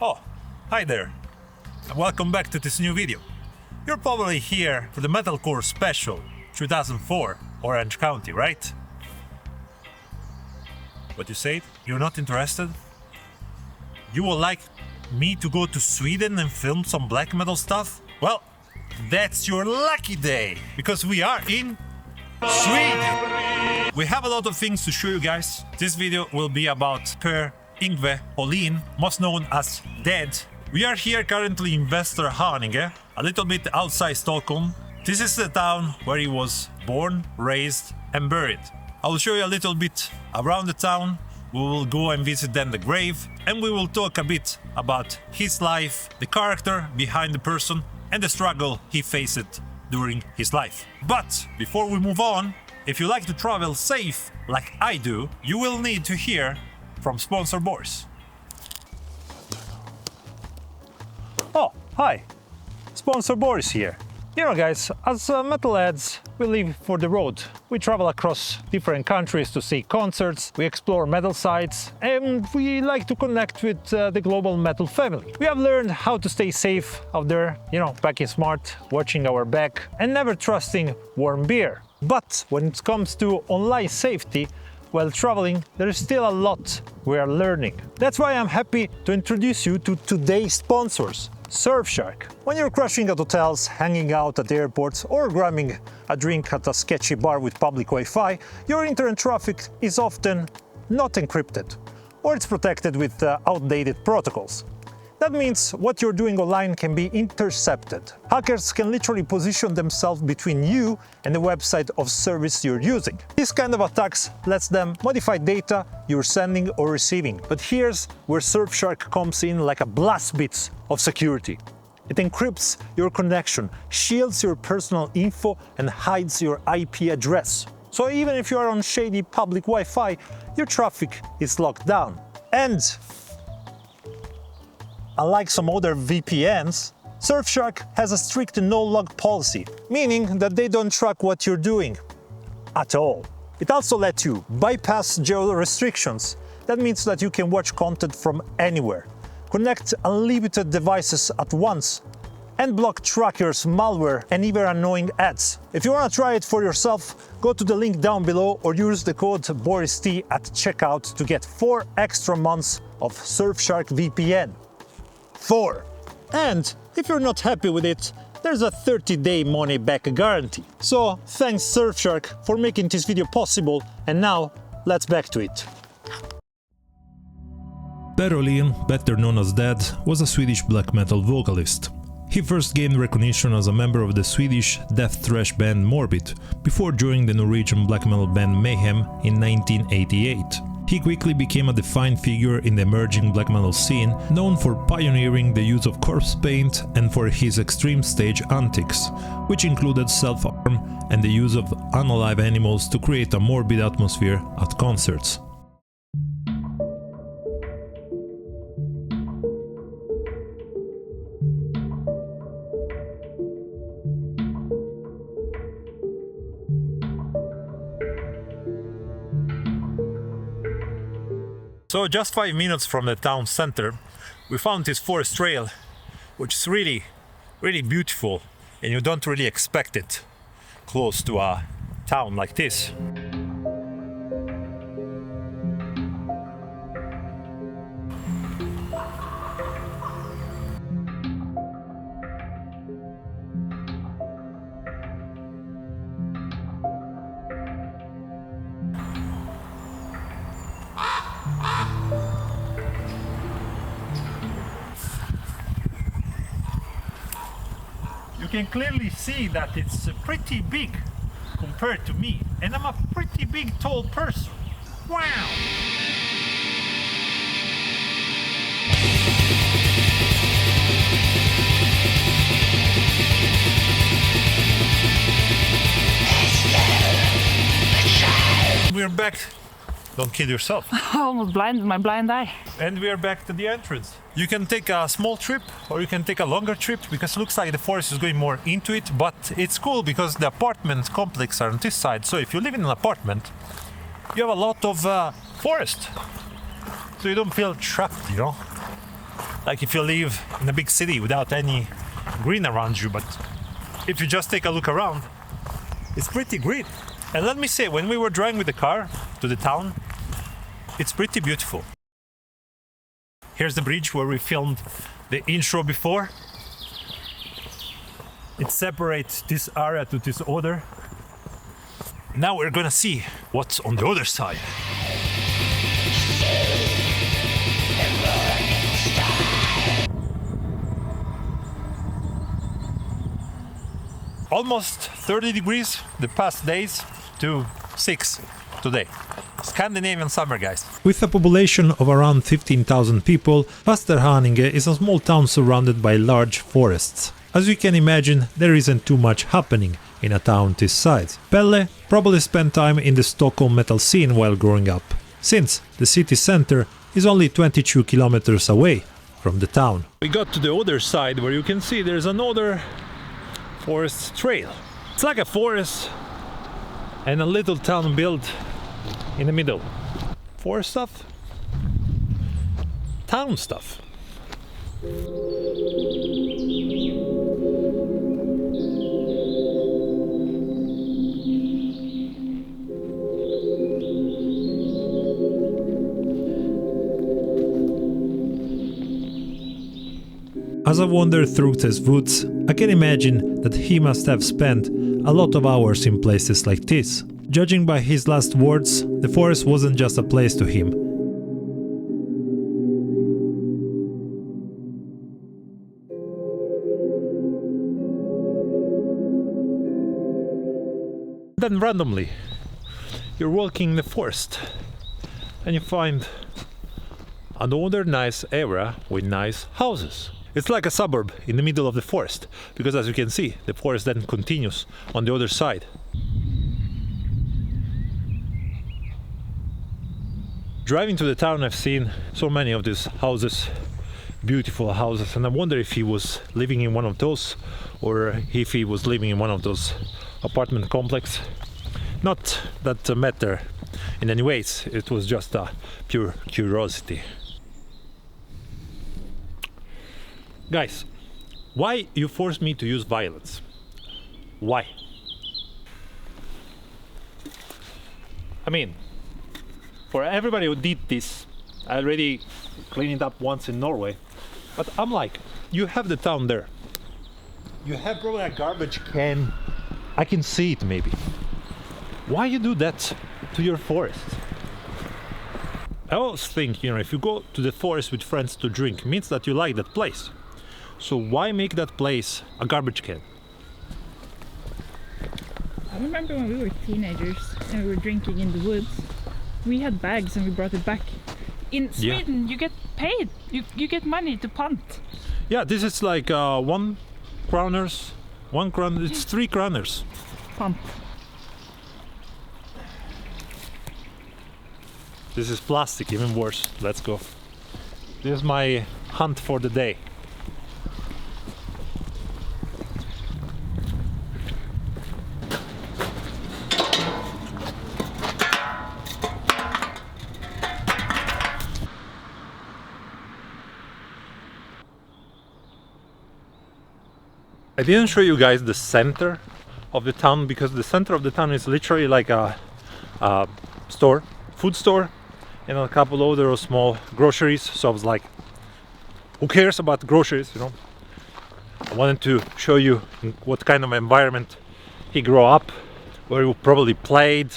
Oh, hi there, and welcome back to this new video. You're probably here for the Metalcore Special 2004 Orange County, right? What you say? You're not interested? You would like me to go to Sweden and film some black metal stuff? Well, that's your lucky day, because we are in Sweden. We have a lot of things to show you guys. This video will be about Per Yngve Ohlin, most known as Dead. We are here currently in Västra Haninge, a little bit outside Stockholm. This is the town where he was born, raised and buried. I will show you a little bit around the town. We will go and visit then the grave, and we will talk a bit about his life, the character behind the person and the struggle he faced during his life. But before we move on, if you like to travel safe like I do, you will need to hear from sponsor Boris. Oh, hi! Sponsor Boris here. You know guys, as metalheads, we live for the road. We travel across different countries to see concerts, we explore metal sites, and we like to connect with the global metal family. We have learned how to stay safe out there, packing smart, watching our back, and never trusting warm beer. But when it comes to online safety, while traveling, there is still a lot we are learning. That's why I'm happy to introduce you to today's sponsors, Surfshark. When you're crashing at hotels, hanging out at airports, or grabbing a drink at a sketchy bar with public Wi-Fi, your internet traffic is often not encrypted, or it's protected with outdated protocols. That means what you're doing online can be intercepted. Hackers can literally position themselves between you and the website of service you're using. This kind of attacks lets them modify data you're sending or receiving. But here's where Surfshark comes in like a blast bits of security. It encrypts your connection, shields your personal info, and hides your IP address. So even if you are on shady public Wi-Fi, your traffic is locked down. And unlike some other VPNs, Surfshark has a strict no-log policy, meaning that they don't track what you're doing at all. It also lets you bypass geo restrictions. That means that you can watch content from anywhere, connect unlimited devices at once, and block trackers, malware, and even annoying ads. If you want to try it for yourself, go to the link down below or use the code BorisT at checkout to get 4 extra months of Surfshark VPN. 4. And if you're not happy with it, there's a 30-day money-back guarantee. So thanks Surfshark for making this video possible, and now let's back to it. Per Ohlin, better known as Dead, was a Swedish black metal vocalist. He first gained recognition as a member of the Swedish death thrash band Morbid, before joining the Norwegian black metal band MayheM in 1988. He quickly became a defined figure in the emerging black metal scene, known for pioneering the use of corpse paint and for his extreme stage antics, which included self-harm and the use of unalive animals to create a morbid atmosphere at concerts. So just 5 minutes from the town center, we found this forest trail, which is really beautiful, and you don't really expect it close to a town like this. You can clearly see that it's pretty big compared to me, and I'm a pretty big tall person. Wow! We're back. Don't kill yourself. Almost blind with my blind eye. And we are back to the entrance. You can take a small trip or you can take a longer trip, because it looks like the forest is going more into it, but it's cool because the apartment complex are on this side. So if you live in an apartment, you have a lot of forest. So you don't feel trapped, like if you live in a big city without any green around you, but if you just take a look around, it's pretty green. And let me say, when we were driving with the car to the town, it's pretty beautiful. Here's the bridge where we filmed the intro before. It separates this area to this other. Now we're gonna see what's on the other side. Almost 30 degrees the past days to 6 today. Scandinavian summer, guys. With a population of around 15,000 people, Västerhaninge is a small town surrounded by large forests. As you can imagine, there isn't too much happening in a town this size. Pelle probably spent time in the Stockholm metal scene while growing up, since the city center is only 22 kilometers away from the town. We got to the other side where you can see there's another forest trail. It's like a forest and a little town built in the middle. Forest stuff, town stuff. As I wander through these woods, I can imagine that he must have spent a lot of hours in places like this. Judging by his last words, the forest wasn't just a place to him. Then randomly, you're walking in the forest and you find another nice area with nice houses. It's like a suburb in the middle of the forest, because as you can see, the forest then continues on the other side. Driving to the town, I've seen so many of these houses, beautiful houses, and I wonder if he was living in one of those or if he was living in one of those apartment complex. Not that matter in any ways, it was just a pure curiosity. Guys, why you force me to use violence? Why? I mean, for everybody who did this, I already cleaned it up once in Norway, but I'm like, you have the town there. You have probably a garbage can. I can see it maybe. Why you do that to your forest? I always think, if you go to the forest with friends to drink, it means that you like that place. So why make that place a garbage can? I remember when we were teenagers and we were drinking in the woods. We had bags and we brought it back. In Sweden, you get paid. You get money to punt. Yeah, this is like 1 kroners. 1 crown. It's 3 kroners. Punt. This is plastic, even worse. Let's go. This is my hunt for the day. I didn't show you guys the center of the town, because the center of the town is literally like a store, food store, and a couple other small groceries. So I was like, who cares about groceries, I wanted to show you in what kind of environment he grew up, where he probably played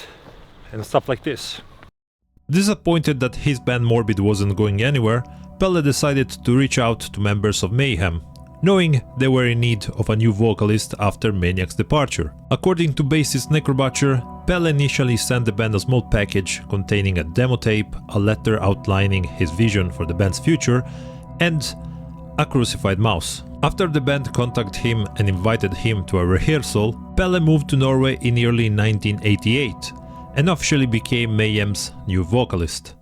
and stuff like this. Disappointed that his band Morbid wasn't going anywhere, Pelle decided to reach out to members of MayheM, knowing they were in need of a new vocalist after Maniac's departure. According to bassist Necrobutcher, Pelle initially sent the band a small package containing a demo tape, a letter outlining his vision for the band's future, and a crucified mouse. After the band contacted him and invited him to a rehearsal, Pelle moved to Norway in early 1988 and officially became MayheM's new vocalist.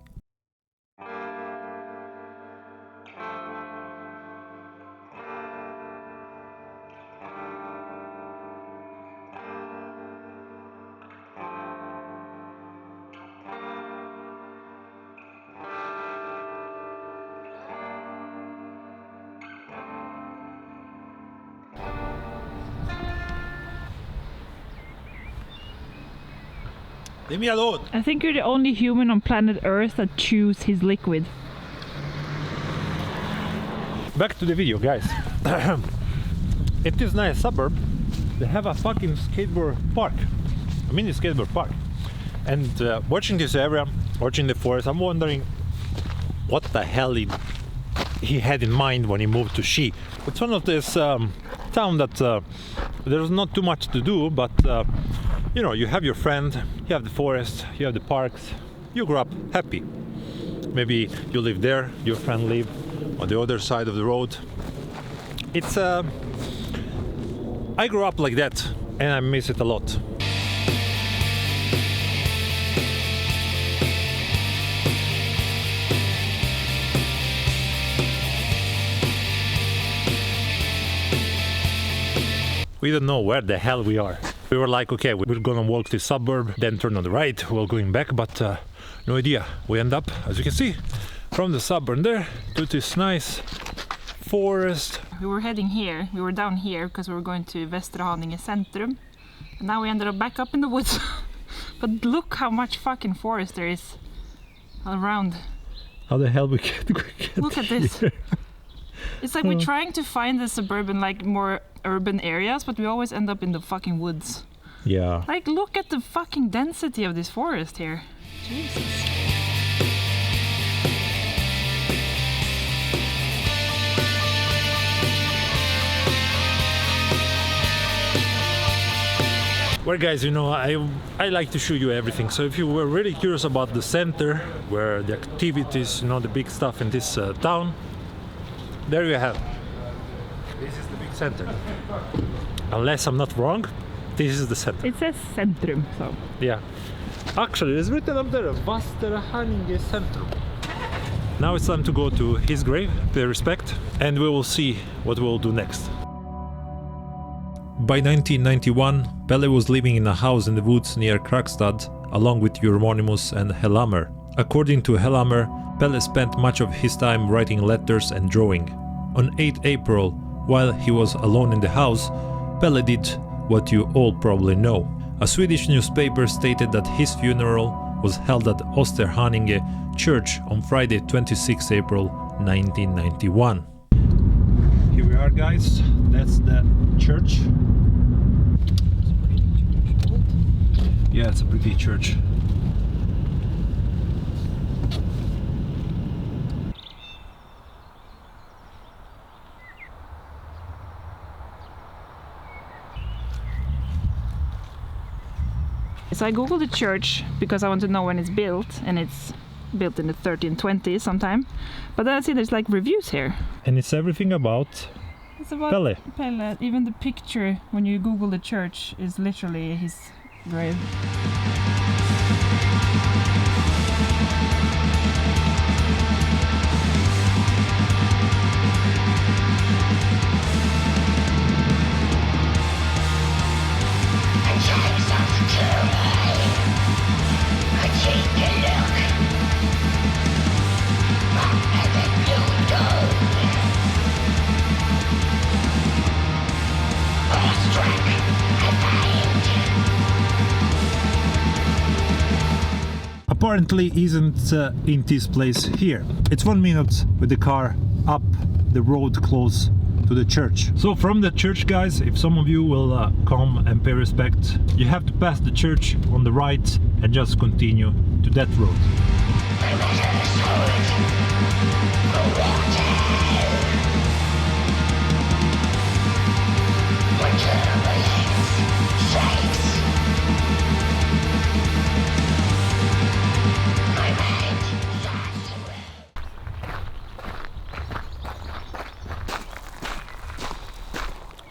Leave me alone. I think you're the only human on planet Earth that chews his liquid. Back to the video, guys. It is nice suburb. They have a fucking skateboard park, a mini skateboard park. And watching this area, watching the forest, I'm wondering what the hell he had in mind when he moved to Ski. It's one of this town that there's not too much to do, but you know, you have your friend, you have the forest, you have the parks, you grow up happy. Maybe you live there, your friend live on the other side of the road. It's I grew up like that and I miss it a lot. We don't know where the hell we are. We were like, okay, we're gonna walk the suburb, then turn on the right, we're going back, but no idea. We end up, as you can see, from the suburb there to this nice forest. We were heading here, we were down here because we were going to Västra Haninge Centrum. And now we ended up back up in the woods. But look how much fucking forest there is around. How the hell we get Look at this. It's like we're trying to find the suburban, like more urban areas, but we always end up in the fucking woods. Yeah. Like, look at the fucking density of this forest here. Jesus. Well, guys, you know, I like to show you everything. So if you were really curious about the center, where the activities, you know, the big stuff in this town, there you have. This is the big center. Unless I'm not wrong, this is the center. It says Centrum, so. Yeah. Actually, it's written up there, Västra Haninge Centrum. Now it's time to go to his grave, pay respect, and we will see what we'll do next. By 1991, Pelle was living in a house in the woods near Skognatt, along with Euronymous and Hellhammer. According to Hellhammer, Pelle spent much of his time writing letters and drawing. On 8 April, while he was alone in the house, Pelle did what you all probably know. A Swedish newspaper stated that his funeral was held at Österhaninge Church on Friday 26 April 1991. Here we are, guys. That's the church. Yeah, it's a pretty church. So I googled the church because I want to know when it's built, and it's built in the 1320s sometime. But then I see there's like reviews here. And it's everything about It's about Pelle. Pelle. Even the picture when you Google the church is literally his grave. Apparently isn't in this place here. It's 1 minute with the car up the road close to the church. So from the church, guys, if some of you will come and pay respect, you have to pass the church on the right and just continue to that road.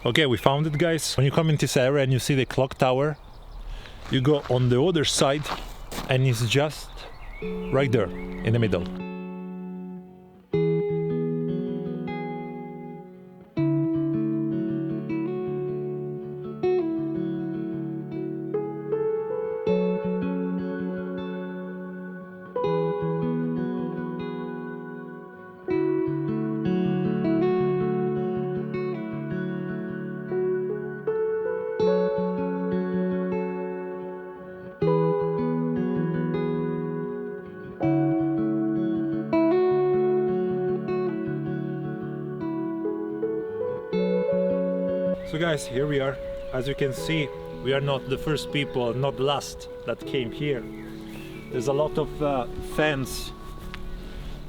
Okay, we found it, guys. When you come in this area and you see the clock tower, you go on the other side and it's just right there in the middle. So guys, here we are. As you can see, we are not the first people, not the last that came here. There's a lot of fans,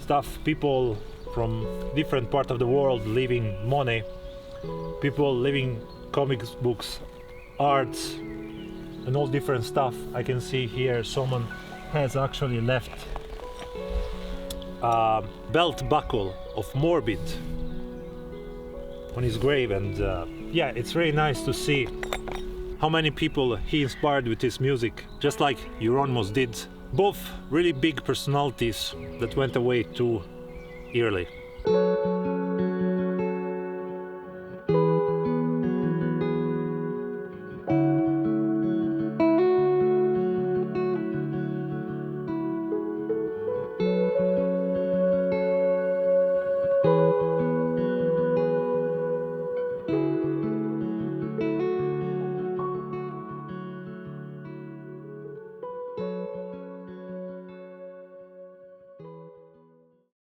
stuff, people from different parts of the world leaving money, people leaving comics books, arts, and all different stuff. I can see here someone has actually left a belt buckle of Morbid on his grave, and yeah, it's very nice to see how many people he inspired with his music, just like Euronymous did. Both really big personalities that went away too early.